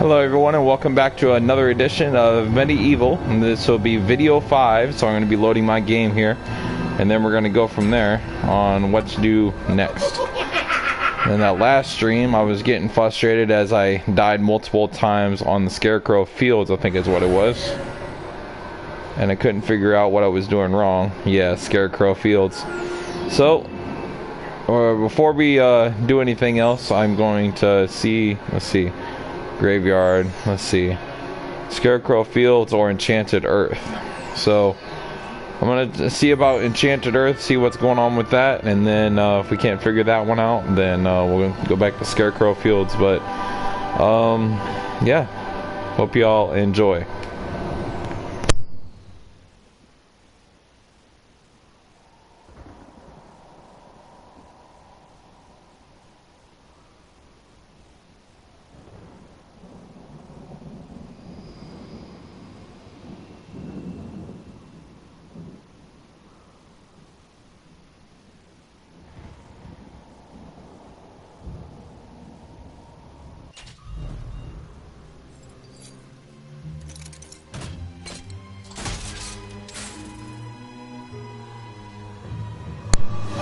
Hello everyone and welcome back to another edition of Medieval, and this will be video 5, so I'm going to be loading my game here and then we're going to go from there on what to do next. In that last stream I was getting frustrated as I died multiple times on the Scrarecrow Fields, I think is what it was, and I couldn't figure out what I was doing wrong. Yeah, Scrarecrow Fields. So before we do anything else, I'm going to see, let's see, graveyard, let's see, Scarecrow Fields or Enchanted Earth. So I'm gonna see about Enchanted Earth, see what's going on with that, and then if we can't figure that one out, then we'll go back to Scarecrow Fields. But yeah, hope y'all enjoy.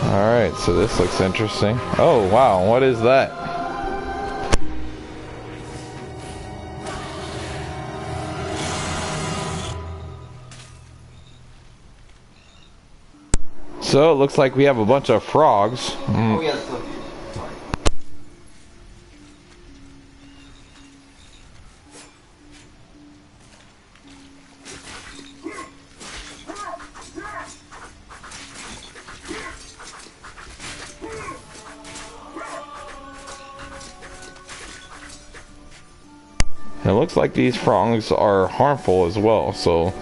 Alright, so this looks interesting. Oh wow, what is that? So it looks like we have a bunch of frogs. Oh yes, look. It looks like these frogs are harmful as well, so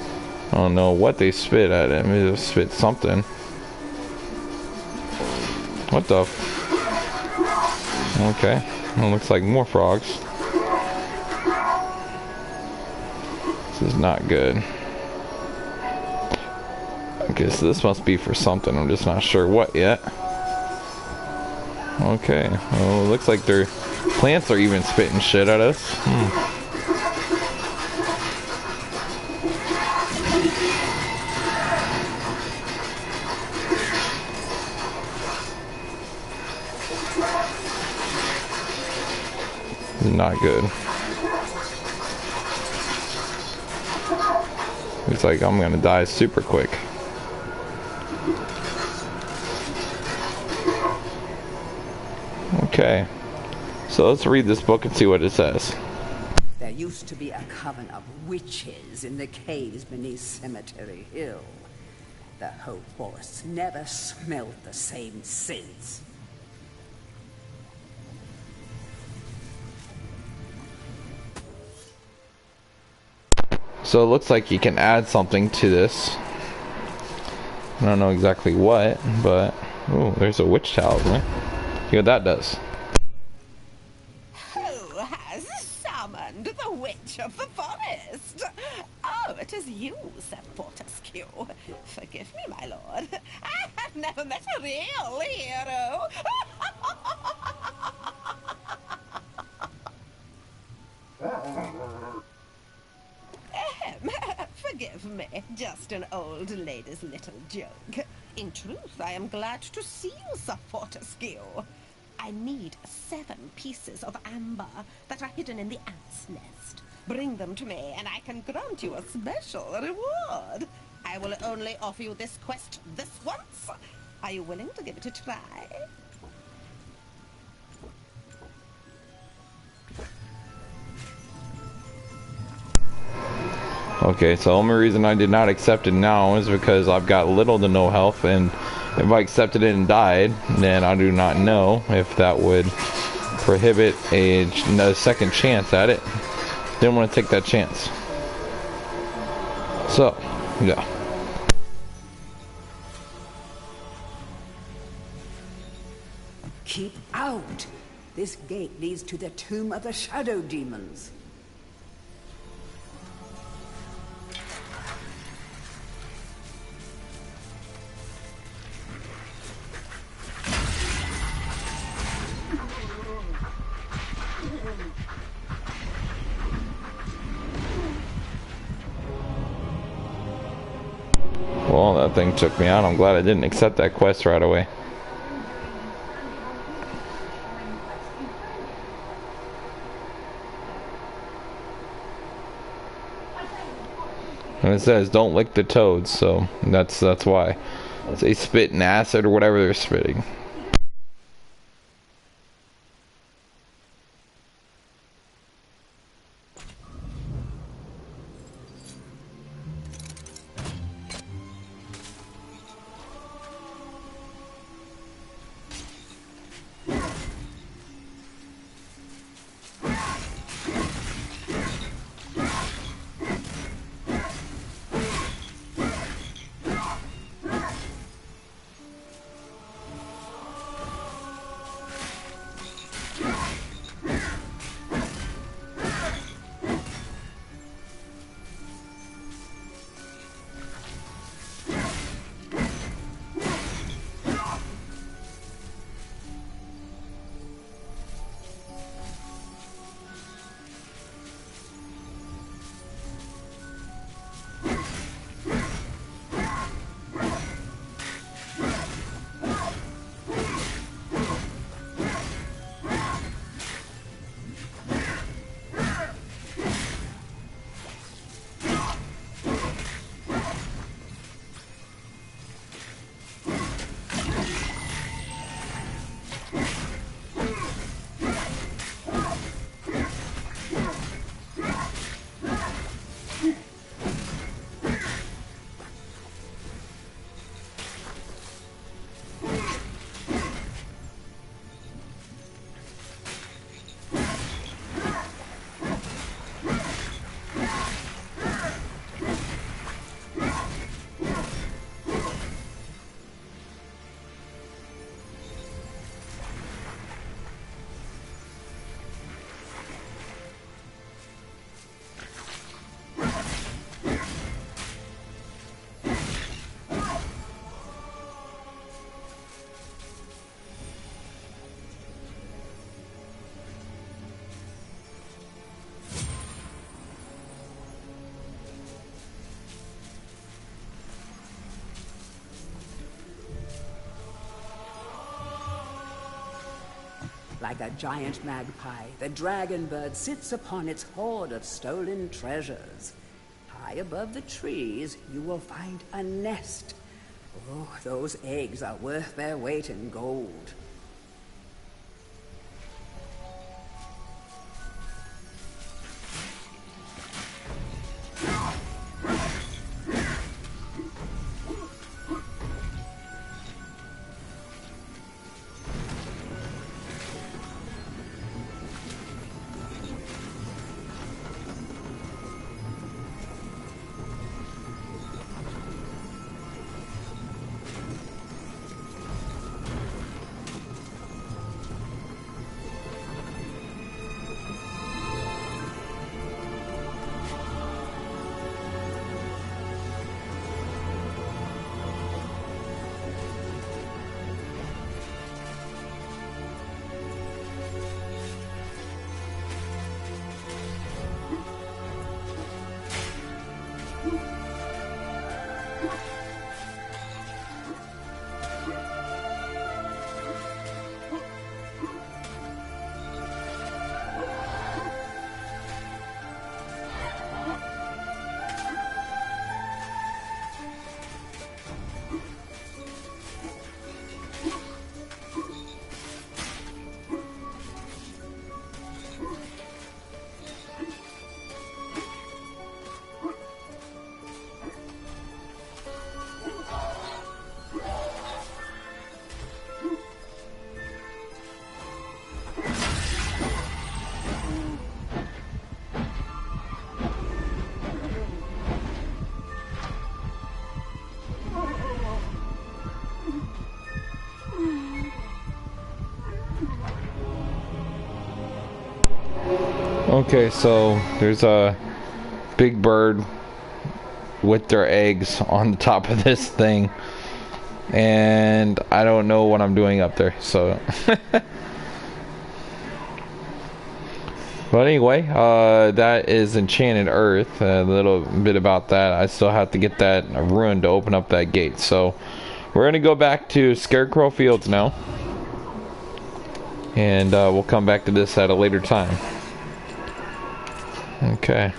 I don't know what they spit at it. Maybe they spit something. What the okay, it looks like more frogs. This is not good. I guess this must be for something, I'm just not sure what yet. Okay, well it looks like their plants are even spitting shit at us. Not good. Looks like I'm gonna die super quick. Okay, so let's read this book and see what it says. There used to be a coven of witches in the caves beneath Cemetery Hill. The whole forest never smelt the same since. So it looks like you can add something to this. I don't know exactly what, but oh, there's a witch talisman. See what that does. Who has summoned the witch of the forest? Oh, it is you, Sir Fortescue. Forgive me, my lord. I have never met a real hero. Forgive me, just an old lady's little joke. In truth, I am glad to see you, Sir Fortescue. I need 7 pieces of amber that are hidden in the ant's nest. Bring them to me, and I can grant you a special reward. I will only offer you this quest this once. Are you willing to give it a try? Okay, so the only reason I did not accept it now is because I've got little to no health, and if I accepted it and died, then I do not know if that would prohibit a second chance at it. Didn't want to take that chance. So, yeah. Keep out! This gate leads to the tomb of the shadow demons. Well, that thing took me out. I'm glad I didn't accept that quest right away. And it says don't lick the toads, so that's why. They spit in acid or whatever they're spitting. Like a giant magpie, the dragon bird sits upon its hoard of stolen treasures. High above the trees, you will find a nest. Oh, those eggs are worth their weight in gold. Okay, so there's a big bird with their eggs on the top of this thing, and I don't know what I'm doing up there, so But anyway, that is Enchanted Earth. A little bit about that. I still have to get that ruined to open up that gate. So we're going to go back to Scarecrow Fields now. And we'll come back to this at a later time. Okay.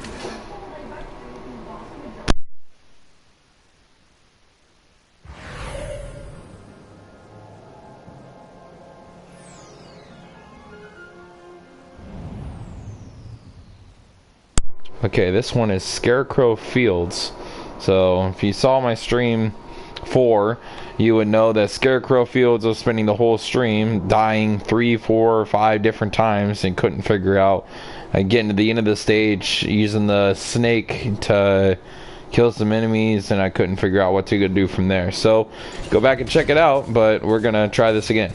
Okay, this one is Scarecrow Fields. So if you saw my stream 4, you would know that Scarecrow Fields was spending the whole stream dying 3, 4, or 5 different times and couldn't figure out getting to the end of the stage using the snake to kill some enemies, and I couldn't figure out what to do from there. So go back and check it out, but we're gonna try this again.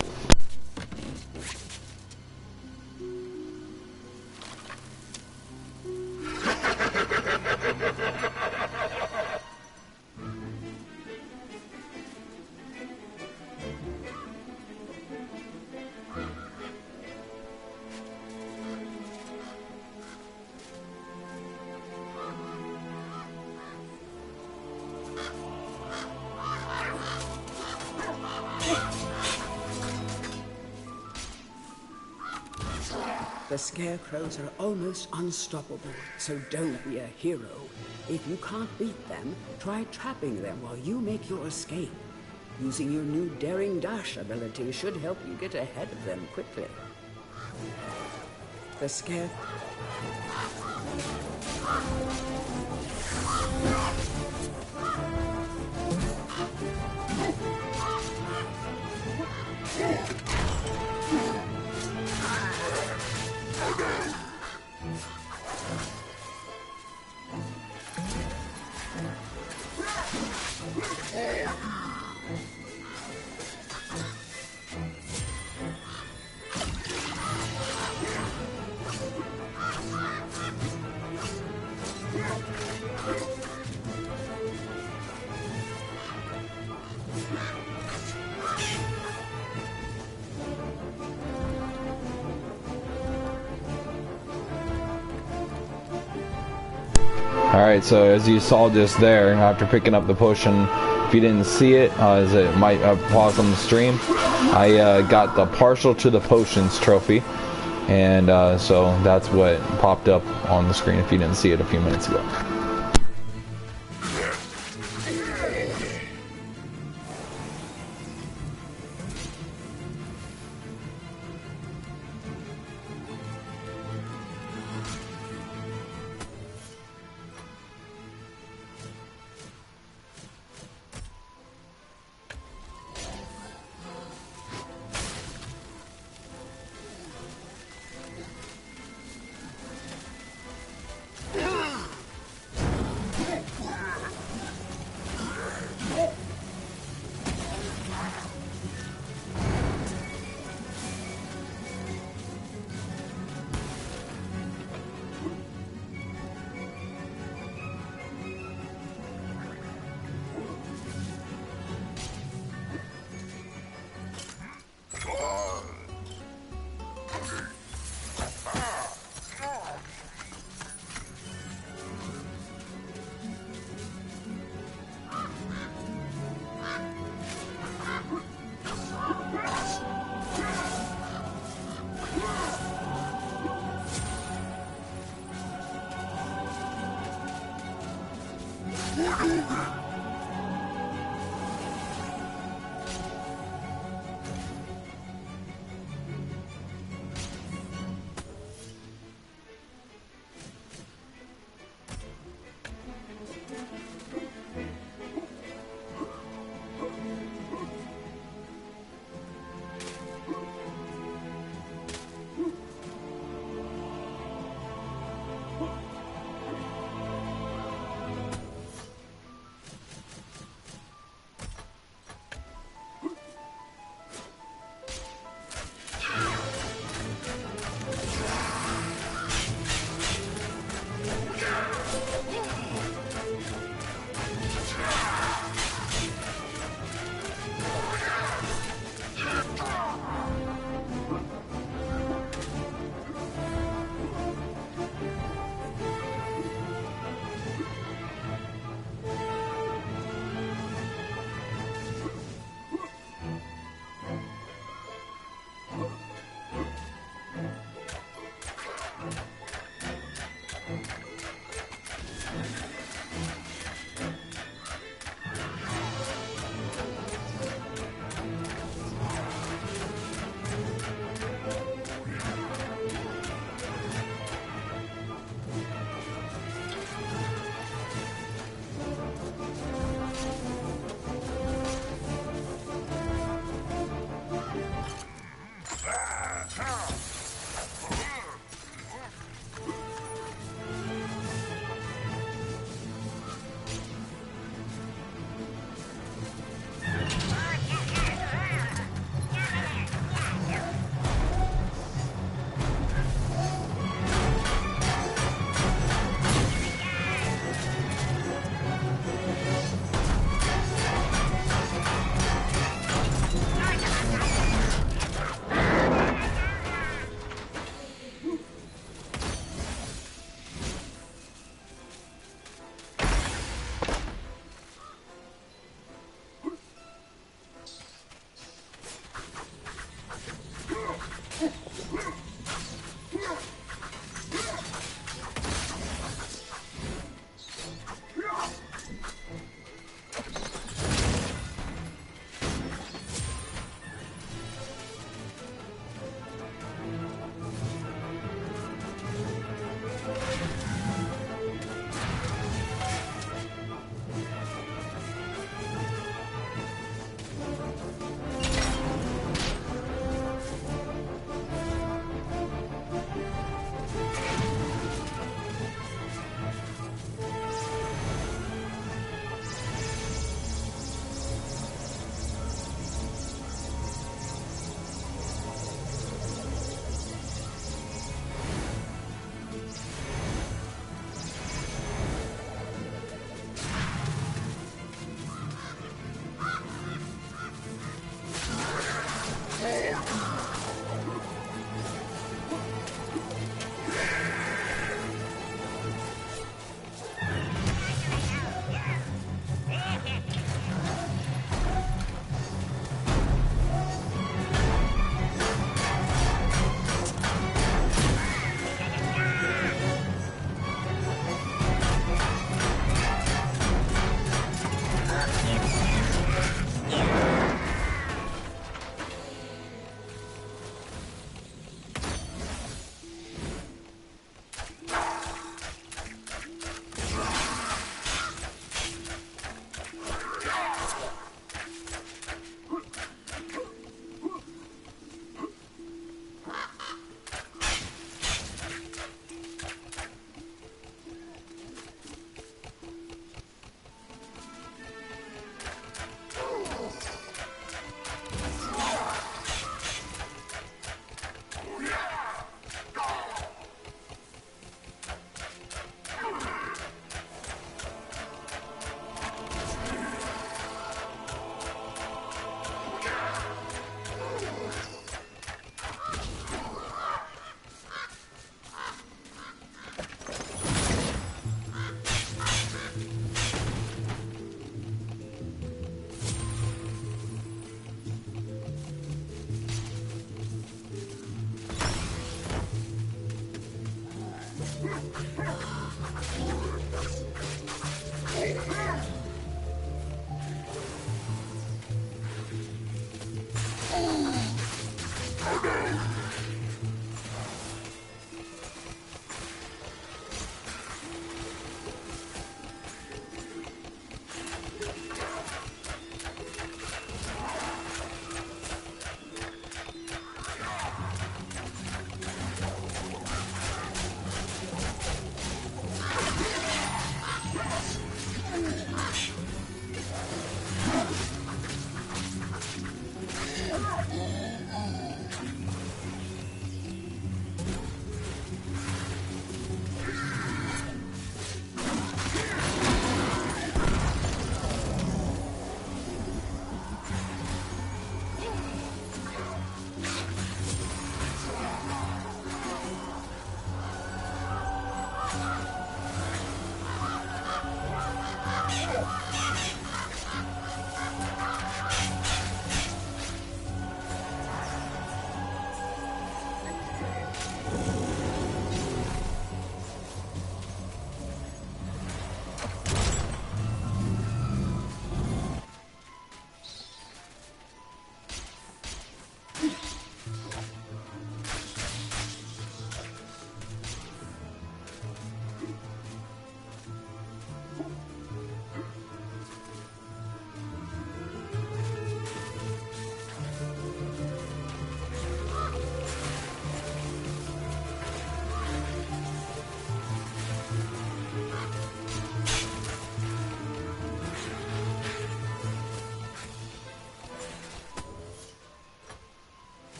The scarecrows are almost unstoppable, so don't be a hero. If you can't beat them, try trapping them while you make your escape. Using your new Daring Dash ability should help you get ahead of them quickly. The scare... Alright, so as you saw just there, after picking up the potion, if you didn't see it, as it might have paused on the stream, I got the partial to the potions trophy, and so that's what popped up on the screen if you didn't see it a few minutes ago.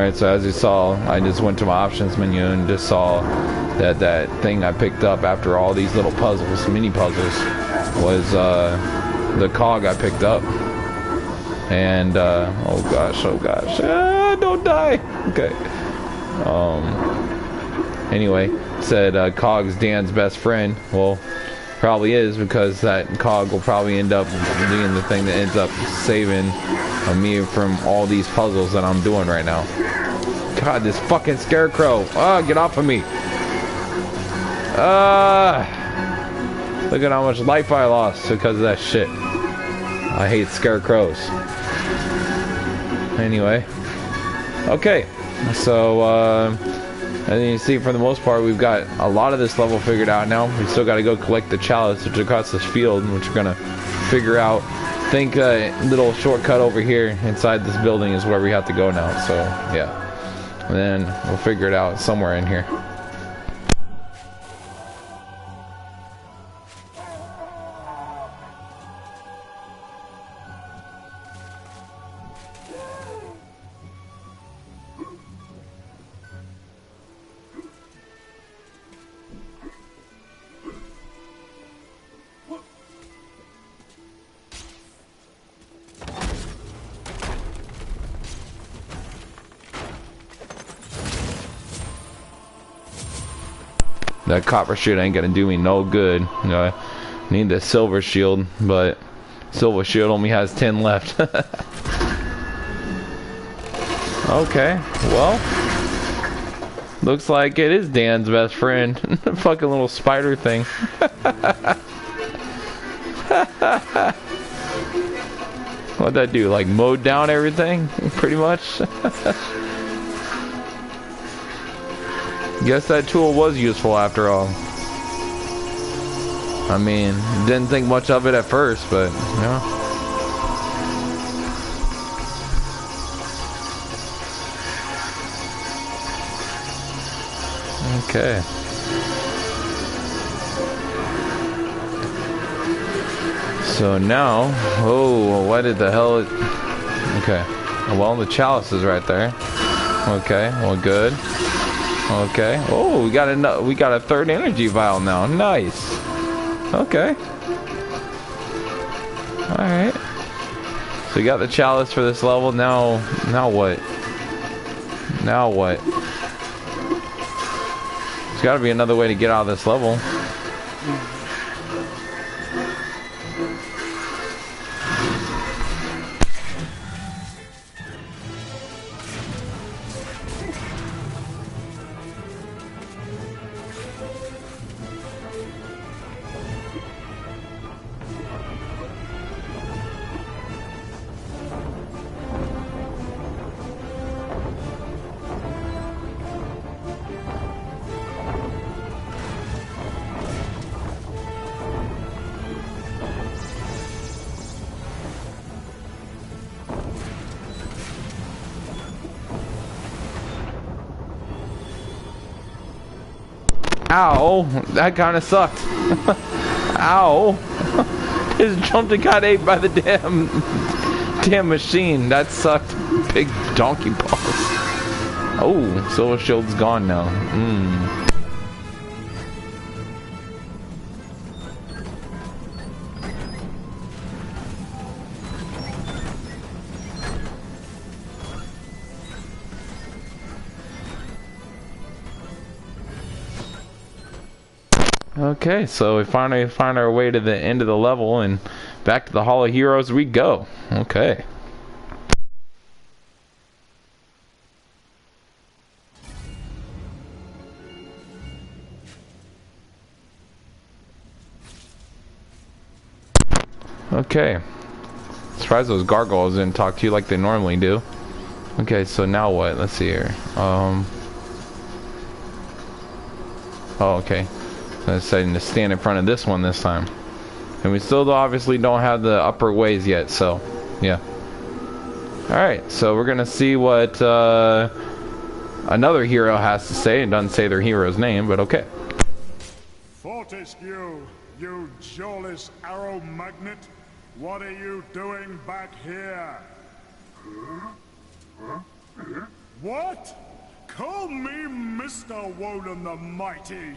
Alright, so as you saw, I just went to my options menu and just saw that that thing I picked up after all these little puzzles, mini puzzles, was the cog I picked up. And oh gosh, don't die. Okay. Anyway, it said Cog's Dan's best friend. Well, probably is, because that cog will probably end up being the thing that ends up saving me from all these puzzles that I'm doing right now. God, this fucking scarecrow. Ah, get off of me. Look at how much life I lost because of that shit. I hate scarecrows. Anyway. Okay. So, as you see, for the most part, we've got a lot of this level figured out now. We still got to go collect the Challice, which is across this field, which we're going to figure out. I think a little shortcut over here inside this building is where we have to go now. So, yeah. And then we'll figure it out somewhere in here. That copper shit ain't gonna do me no good. You know, I need the silver shield, but silver shield only has 10 left. Okay, well, looks like it is Dan's best friend. Fucking little spider thing. What'd that do? Like mowed down everything? Pretty much. Guess that tool was useful after all. I mean, didn't think much of it at first, but you know. Okay. So now, oh, what did the hell? Okay. Well, the Challice is right there. Okay. Well, good. Okay. Oh, we got a third energy vial now. Nice. Okay. All right. So we got the Challice for this level. Now what? Now what? There's got to be another way to get out of this level. Ow, that kind of sucked. Ow. Just jumped and got ate by the damn machine. That sucked. Big donkey balls. Oh, Silver Shield's gone now. Okay, so we finally find our way to the end of the level, and back to the Hall of Heroes we go. Okay. Okay. Surprised those gargoyles didn't talk to you like they normally do. Okay, so now what? Let's see here. Oh, okay. I decided to stand in front of this one this time. And we still obviously don't have the upper ways yet, so yeah. Alright, so we're gonna see what another hero has to say. It doesn't say their hero's name, but okay. Fortescue, you jawless arrow magnet, what are you doing back here? What? Call me Mr. Woden the Mighty.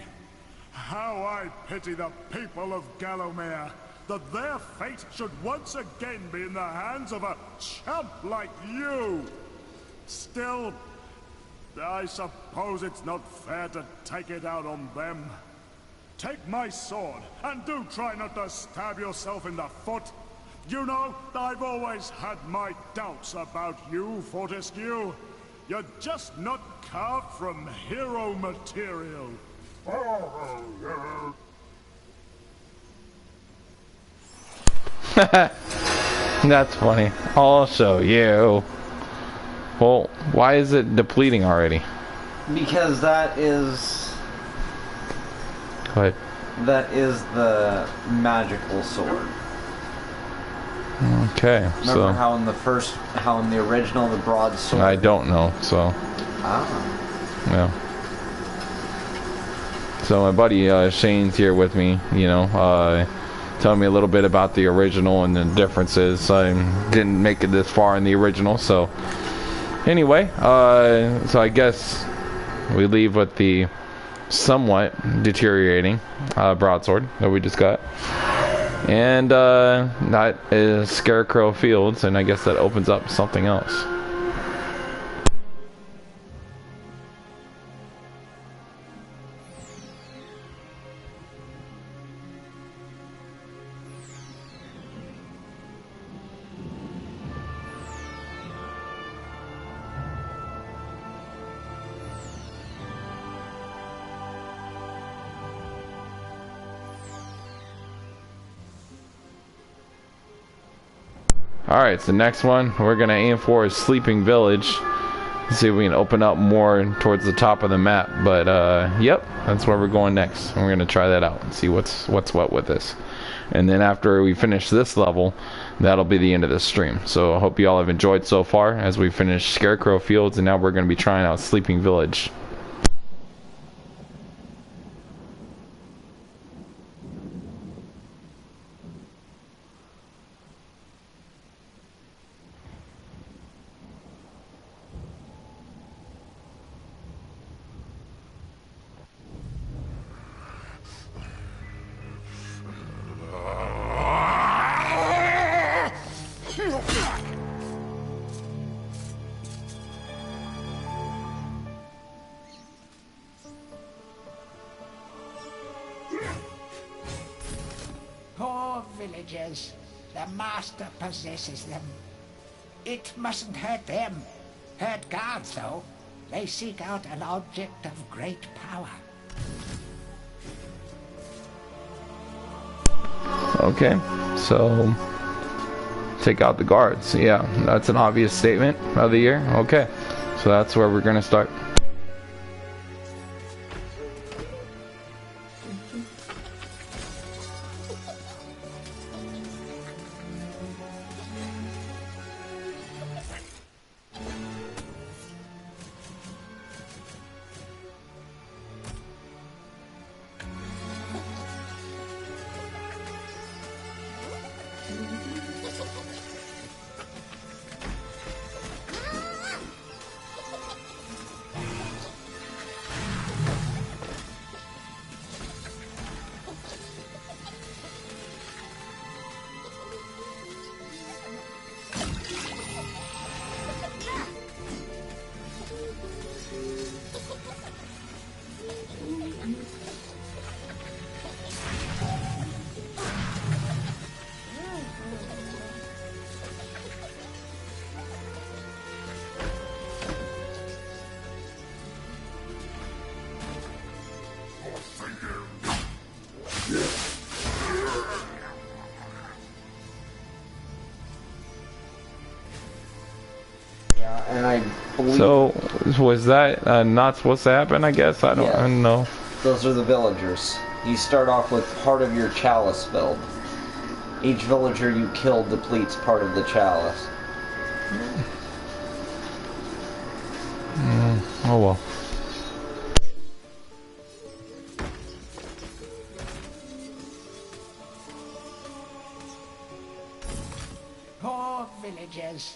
How I pity the people of Gallowmere, that their fate should once again be in the hands of a chump like you. Still, I suppose it's not fair to take it out on them. Take my sword, and do try not to stab yourself in the foot. You know, I've always had my doubts about you, Fortescue. You're just not carved from hero material. That's funny. Also, you. Well, why is it depleting already? Because that is... What? That is the magical sword. Okay, Remember how in the original, the broadsword... I don't know, so... Ah. Yeah. So my buddy Shane's here with me, you know, telling me a little bit about the original and the differences. I didn't make it this far in the original, so... Anyway, so I guess we leave with the somewhat deteriorating broadsword that we just got. And that is Scrarecrow Fields, and I guess that opens up something else. Alright, so next one we're going to aim for is Sleeping Village. See if we can open up more towards the top of the map. But, yep, that's where we're going next. And we're going to try that out and see what's what with this. And then after we finish this level, that'll be the end of the stream. So I hope you all have enjoyed so far as we finish Scarecrow Fields. And now we're going to be trying out Sleeping Village. Poor villagers. The master possesses them. It mustn't hurt them. Hurt guards, though. They seek out an object of great power. Okay, so take out the guards. Yeah, that's an obvious statement of the year. Okay, so that's where we're going to start. And I believe... So, was that not supposed to happen, I guess? I don't know. Those are the villagers. You start off with part of your Challice build. Each villager you kill depletes part of the Challice. Oh well. Poor villagers.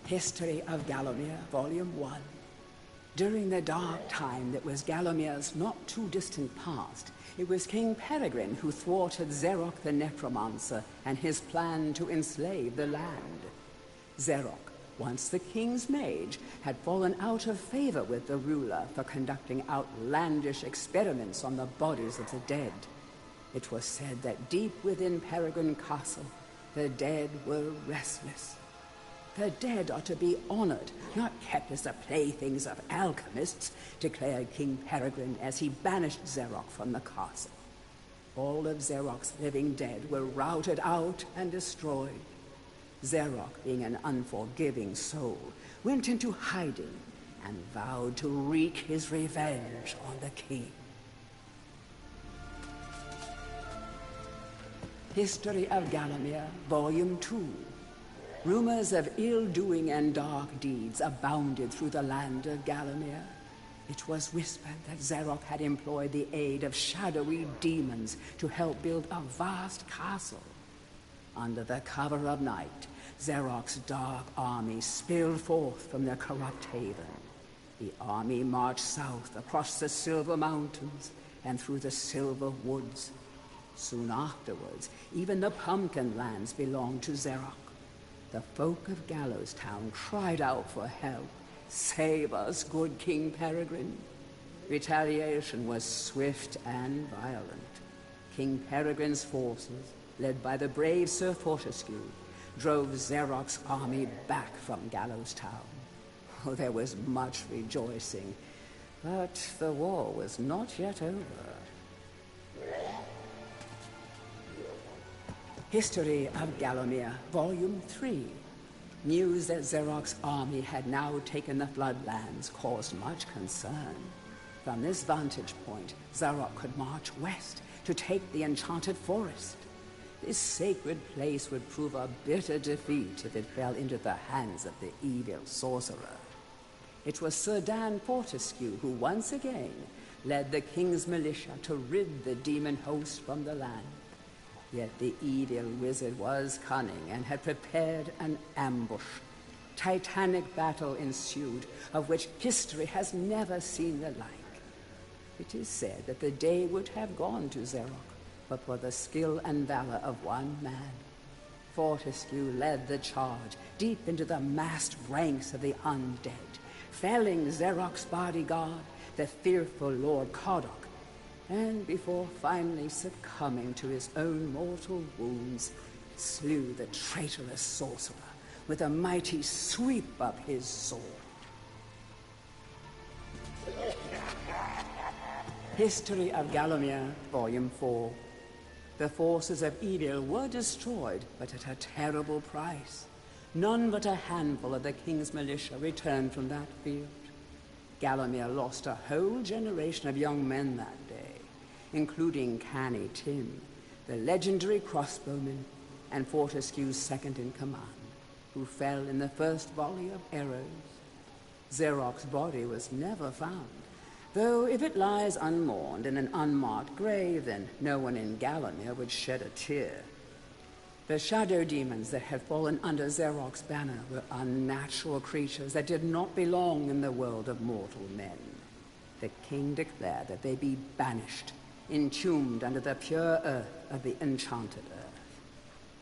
History of Gallowmere, Volume 1. During the dark time that was Gallomere's not too distant past, it was King Peregrine who thwarted Xeroc the Necromancer and his plan to enslave the land. Xeroc, once the king's mage, had fallen out of favor with the ruler for conducting outlandish experiments on the bodies of the dead. It was said that deep within Peregrine Castle, the dead were restless. The dead are to be honored, not kept as the playthings of alchemists, declared King Peregrine as he banished Xeroc from the castle. All of Xeroc's living dead were routed out and destroyed. Xeroc, being an unforgiving soul, went into hiding and vowed to wreak his revenge on the king. History of Gallowmere, Volume 2. Rumors of ill-doing and dark deeds abounded through the land of Gallowmere. It was whispered that Xeroc had employed the aid of shadowy demons to help build a vast castle. Under the cover of night, Xeroc's dark army spilled forth from their corrupt haven. The army marched south across the Silver Mountains and through the Silver Woods. Soon afterwards, even the Pumpkin Lands belonged to Xeroc. The folk of Gallows Town cried out for help. "Save us, good King Peregrine." Retaliation was swift and violent. King Peregrine's forces, led by the brave Sir Fortescue, drove Xeroc's army back from Gallows Town. Oh, there was much rejoicing, but the war was not yet over. History of Gallowmere, Volume 3. News that Xeroc's army had now taken the Floodlands caused much concern. From this vantage point, Xeroc could march west to take the Enchanted Forest. This sacred place would prove a bitter defeat if it fell into the hands of the evil sorcerer. It was Sir Dan Fortescue who once again led the king's militia to rid the demon host from the land. Yet the evil wizard was cunning and had prepared an ambush. Titanic battle ensued, of which history has never seen the like. It is said that the day would have gone to Xeroc, but for the skill and valor of one man. Fortescue led the charge deep into the massed ranks of the undead, felling Xeroc's bodyguard, the fearful Lord Caotic, and before finally succumbing to his own mortal wounds, slew the traitorous sorcerer with a mighty sweep of his sword. History of Gallowmere, Volume 4. The forces of evil were destroyed, but at a terrible price. None but a handful of the king's militia returned from that field. Gallowmere lost a whole generation of young men that day, including Canny Tim, the legendary crossbowman, and Fortescue's second-in-command, who fell in the first volley of arrows. Xeroc's body was never found, though if it lies unmourned in an unmarked grave, then no one in Gallowmere would shed a tear. The shadow demons that had fallen under Xeroc's banner were unnatural creatures that did not belong in the world of mortal men. The king declared that they be banished, entombed under the pure earth of the enchanted earth.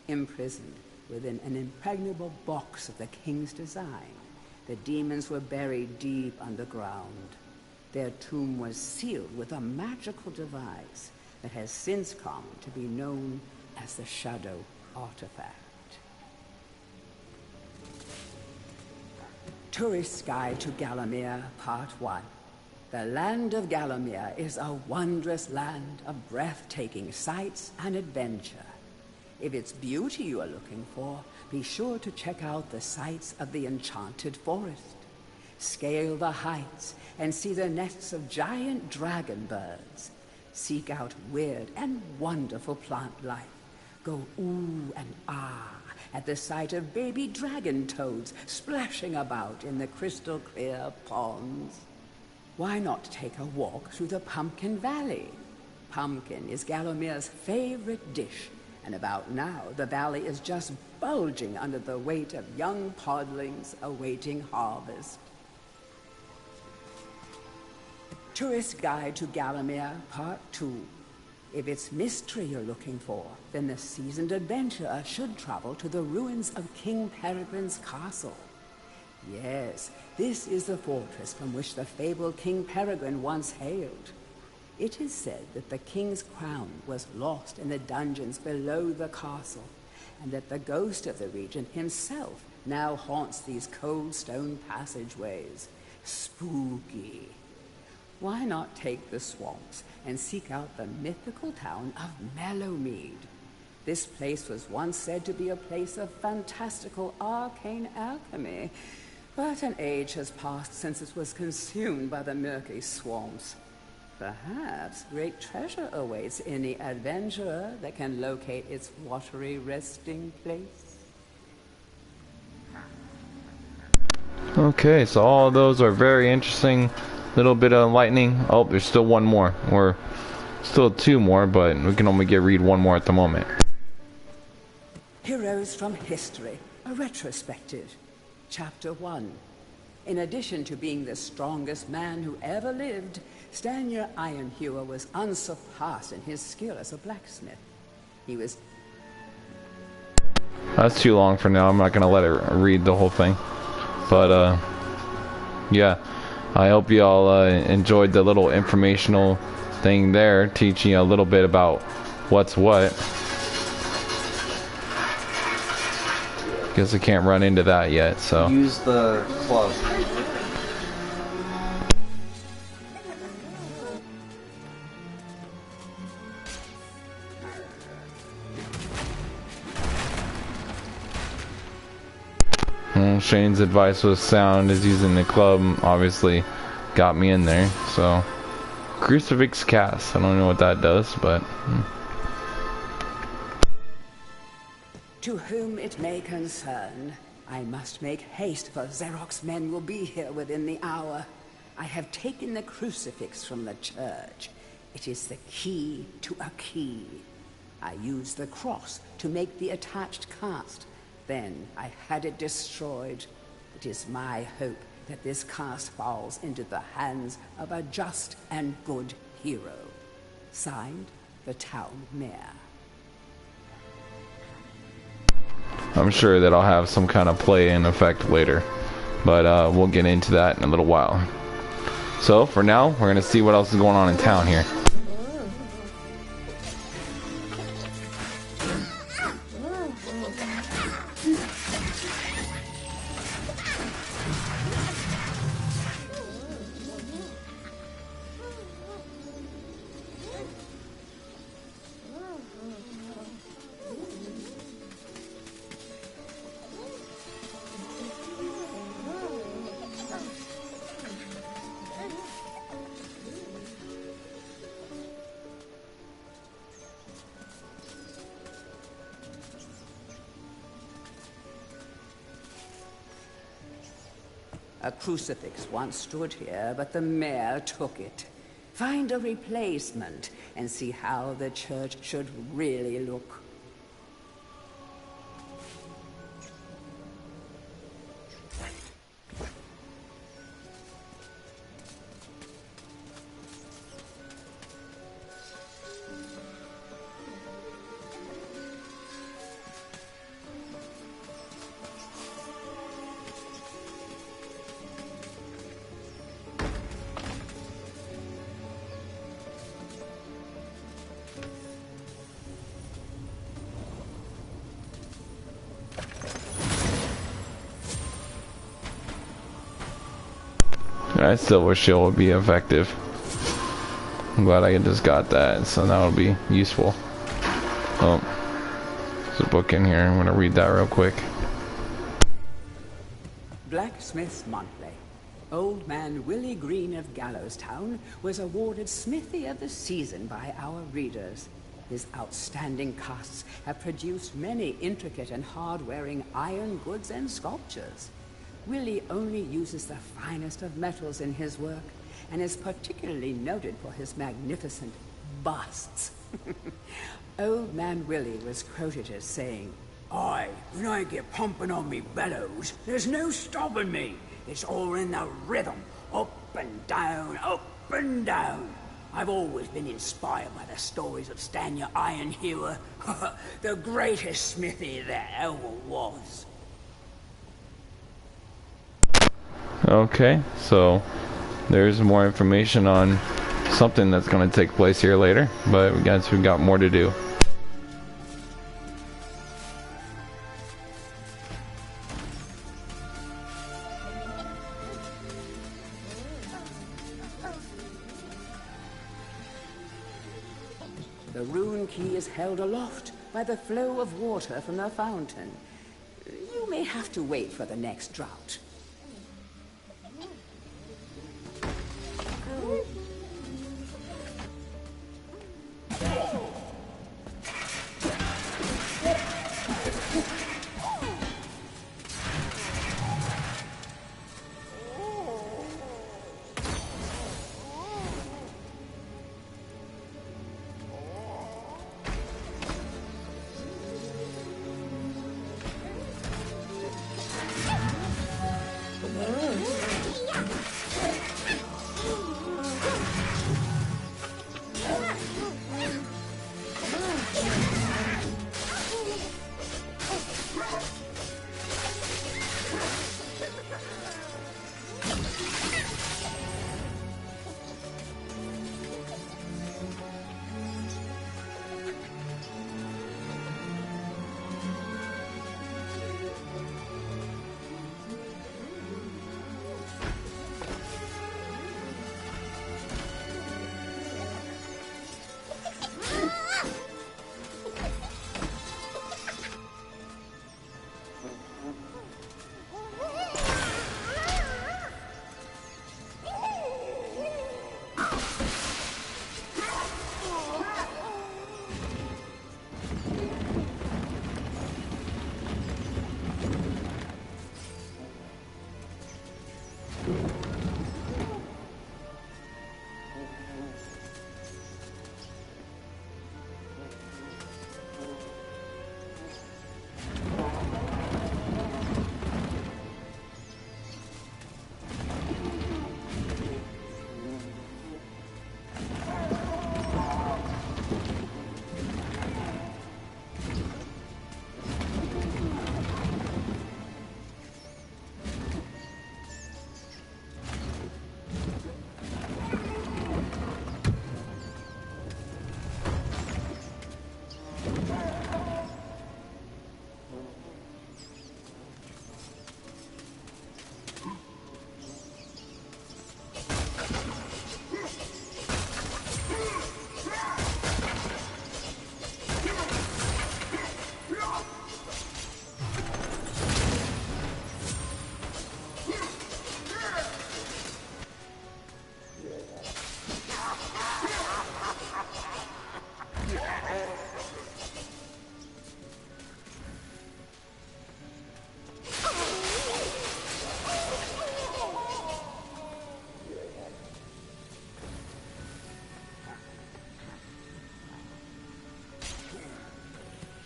Imprisoned within an impregnable box of the king's design, the demons were buried deep underground. Their tomb was sealed with a magical device that has since come to be known as the Shadow Artifact. Tourist's Guide to Gallowmere, Part 1. The land of Gallowmere is a wondrous land of breathtaking sights and adventure. If it's beauty you are looking for, be sure to check out the sights of the Enchanted Forest. Scale the heights and see the nests of giant dragon birds. Seek out weird and wonderful plant life. Go ooh and ah at the sight of baby dragon toads splashing about in the crystal clear ponds. Why not take a walk through the Pumpkin Valley? Pumpkin is Gallowmere's favorite dish, and about now the valley is just bulging under the weight of young podlings awaiting harvest. Tourist Guide to Gallowmere, Part 2. If it's mystery you're looking for, then the seasoned adventurer should travel to the ruins of King Peregrine's castle. Yes, this is the fortress from which the fabled King Peregrine once hailed. It is said that the king's crown was lost in the dungeons below the castle, and that the ghost of the regent himself now haunts these cold stone passageways. Spooky. Why not take the swamps and seek out the mythical town of Mellowmead? This place was once said to be a place of fantastical arcane alchemy, but an age has passed since it was consumed by the murky swamps. Perhaps great treasure awaits any adventurer that can locate its watery resting place. Okay, so all of those are very interesting. Little bit of enlightening. Oh, there's still one more, or still two more, but we can only read one more at the moment. Heroes from History, a retrospective. Chapter 1. In addition to being the strongest man who ever lived, Stanyer Ironhewer was unsurpassed in his skill as a blacksmith. He was... That's too long for now. I'm not gonna let it read the whole thing. But, yeah. I hope you all enjoyed the little informational thing there, teaching you a little bit about what's what. Guess I can't run into that yet, so. Use the club. Shane's advice was sound, as using the club obviously got me in there. So, Crucifix Cast. I don't know what that does, but... To whom it may concern, I must make haste, for Xerox men will be here within the hour. I have taken the crucifix from the church. It is the key to a key. I used the cross to make the attached cast. Then I had it destroyed. It is my hope that this cast falls into the hands of a just and good hero. Signed, the Town Mayor. I'm sure that I'll have some kind of play in effect later, but we'll get into that in a little while. So for now, we're gonna see what else is going on in town here. A crucifix once stood here, but the mayor took it. Find a replacement and see how the church should really look. I still wish it would be effective. I'm glad I just got that, so that'll be useful. Oh, there's a book in here. I'm gonna read that real quick. Blacksmith's Monthly. Old man Willie Green of Gallowstown was awarded Smithy of the Season by our readers. His outstanding casts have produced many intricate and hard-wearing iron goods and sculptures. Willie only uses the finest of metals in his work, and is particularly noted for his magnificent busts. Old Man Willie was quoted as saying, "Aye, when I get pumping on me bellows, there's no stopping me. It's all in the rhythm, up and down, up and down. I've always been inspired by the stories of Stanya Ironhewer, the greatest smithy there ever was." Okay, so there's more information on something that's going to take place here later, but we got more to do. The rune key is held aloft by the flow of water from the fountain. You may have to wait for the next drought.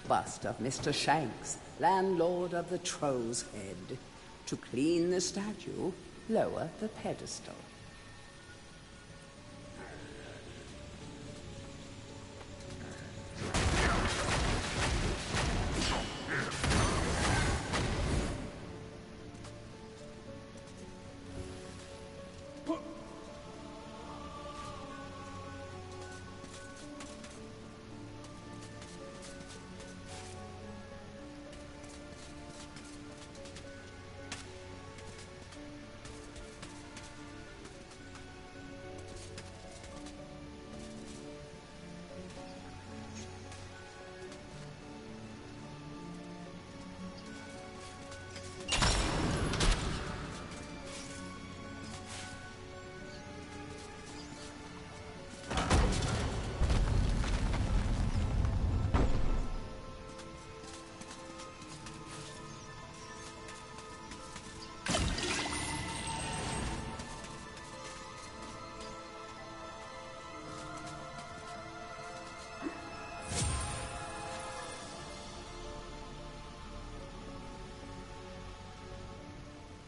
Bust of Mr. Shanks, landlord of the Troll's Head. To clean the statue, lower the pedestal.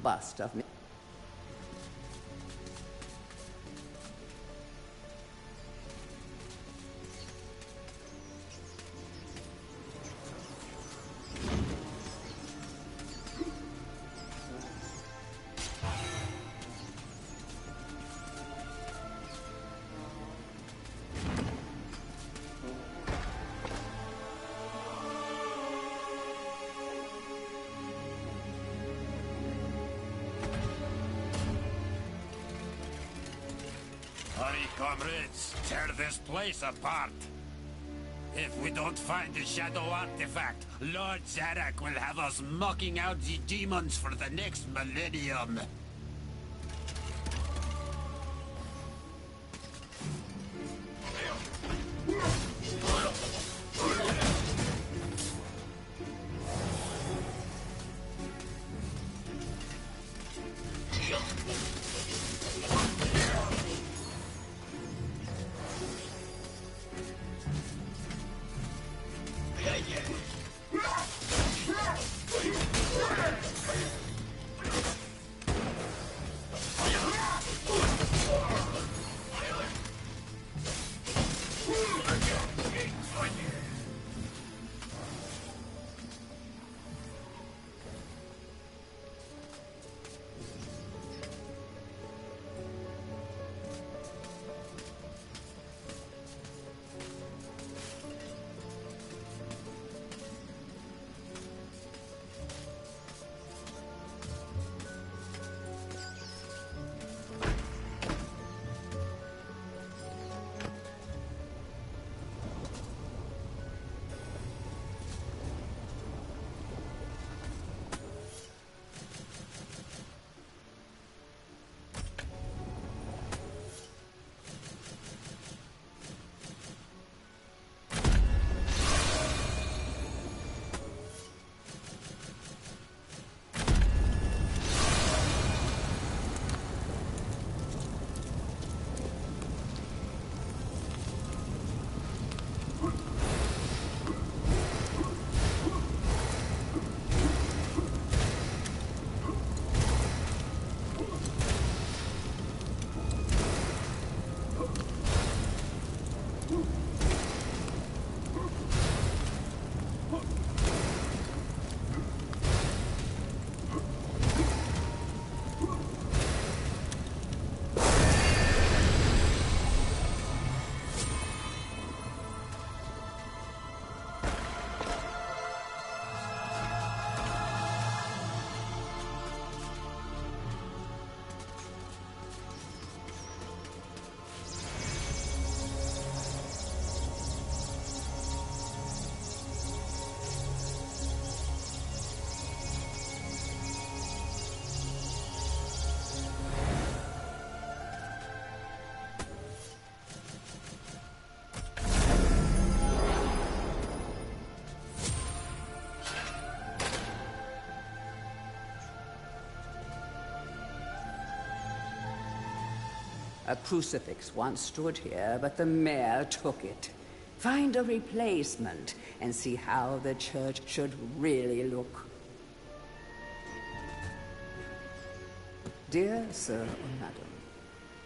bust of me. Hurry, comrades, tear this place apart. If we don't find the shadow artifact, Lord Zarek will have us mocking out the demons for the next millennium. A crucifix once stood here, but the mayor took it. Find a replacement and see how the church should really look. Dear Sir or Madam,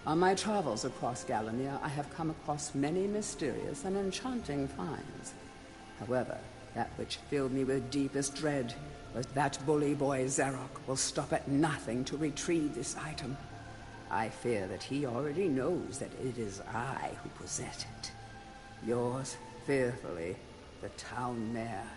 on my travels across Gallowmere, I have come across many mysterious and enchanting finds. However, that which filled me with deepest dread was that bully boy Zarok will stop at nothing to retrieve this item. I fear that he already knows that it is I who possess it. Yours fearfully, the town mayor.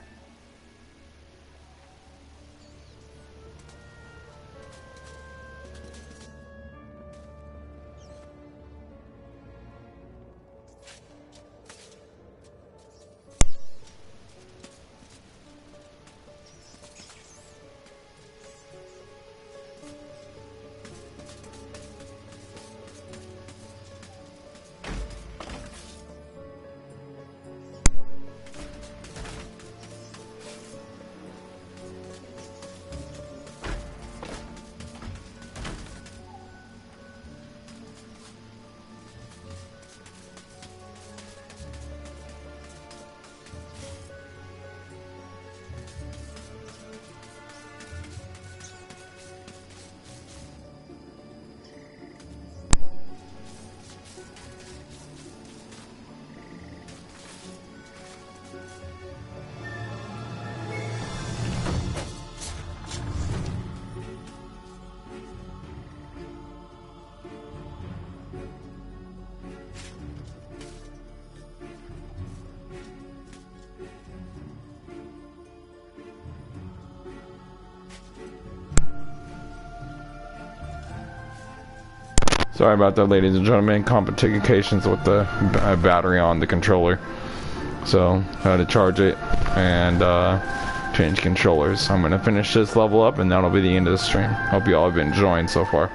Sorry about that, ladies and gentlemen. Complications with the battery on the controller. So I had to charge it and change controllers. I'm gonna finish this level up, and that'll be the end of the stream. Hope you all have been enjoying so far.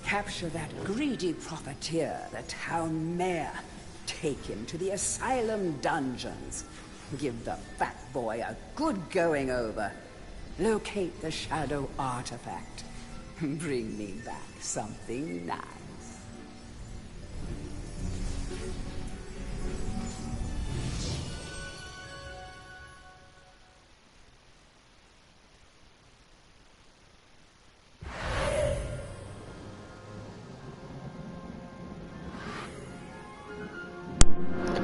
Capture that greedy profiteer, the town mayor. Take him to the asylum dungeons. Give the fat boy a good going over. Locate the shadow artifact. Bring me back something nice.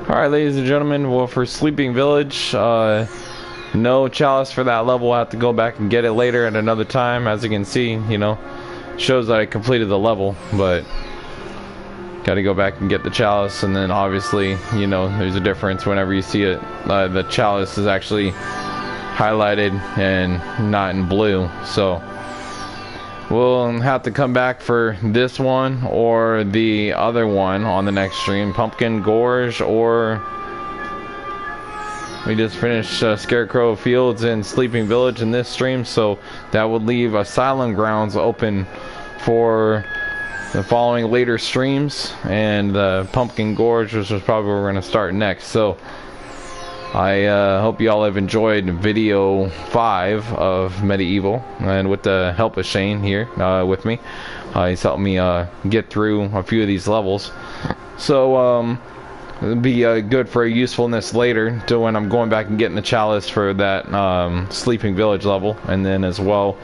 Alright, ladies and gentlemen, well, for Sleeping Village, no chalice for that level. I'll have to go back and get it later at another time. As you can see, you know, shows that I completed the level, but gotta go back and get the chalice. And then obviously, you know, there's a difference whenever you see it. The chalice is actually highlighted and not in blue, so we'll have to come back for this one or the other one on the next stream, Pumpkin Gorge, or we just finished Scarecrow Fields and Sleeping Village in this stream, so that would leave Asylum Grounds open for the following later streams, and Pumpkin Gorge, which is probably where we're going to start next. So I hope you all have enjoyed video 5 of Medieval, and with the help of Shane here with me. He's helped me get through a few of these levels. So it'll be good for usefulness later to when I'm going back and getting the Challice for that Sleeping Village level, and then as well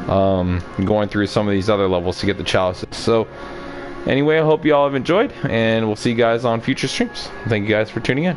going through some of these other levels to get the Chalices. So anyway, I hope you all have enjoyed, and we'll see you guys on future streams. Thank you guys for tuning in.